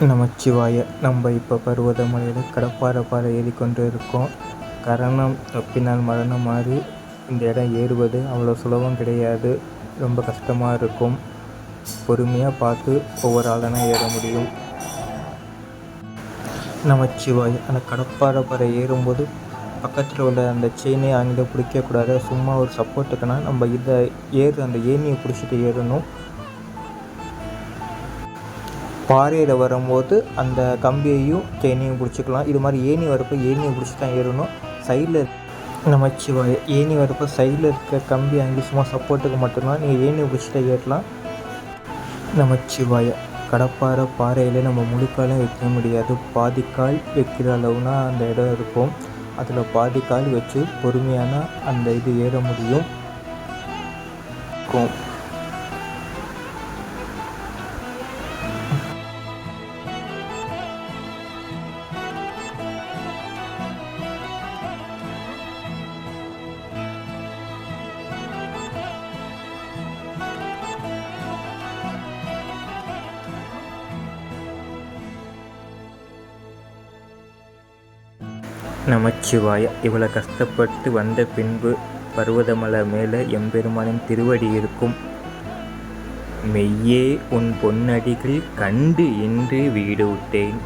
நமச்சிவாய. நம்ம இப்போ பருவதமலையில் கடப்பாறை பாறை ஏறிக்கொண்டு இருக்கோம். கரணம் தப்பினால் மரணம் மாதிரி இந்த இடம் ஏறுவது அவ்வளோ சுலபம் கிடையாது. ரொம்ப கஷ்டமாக இருக்கும். பொறுமையாக பார்த்து ஒவ்வொரு ஆளானா ஏற முடியும். நமச்சிவாய. அந்த கடப்பாறை பாறை ஏறும்போது பக்கத்தில் உள்ள அந்த செயினை அங்கே பிடிக்கக்கூடாது. சும்மா ஒரு சப்போர்ட்டுக்குன்னா நம்ம இதை அந்த ஏணியை பிடிச்சிட்டு ஏறணும். பாறையில் வரும்போது அந்த கம்பியையும் செயினையும் பிடிச்சிக்கலாம். இது மாதிரி ஏணி வரப்போ ஏணியை பிடிச்சி தான் ஏறணும். சைடில் நமச்சிவாய. ஏணி வரப்போ சைடில் இருக்க கம்பி அங்கே சும்மா சப்போர்ட்டுக்கு மட்டும்தான், நீங்கள் ஏணியை பிடிச்சிட்டு ஏறலாம். நமச்சிவாய. கடப்பாறை பாறையில் நம்ம முழுக்காலும் வைக்க முடியாது. பாதிக்கால் வைக்கிற அளவுனா அந்த இடம் இருக்கும். அதில் பாதிக்கால் வச்சு பொறுமையான அந்த இது ஏற முடியும். நமச்சிவாய. இவ்வளோ கஷ்டப்பட்டு வந்த பின்பு பருவதமலை மேலே எம்பெருமானின் திருவடி இருக்கும். மெய்யே உன் பொன்னடிகள் கண்டு இன்று வீடு விட்டேன்.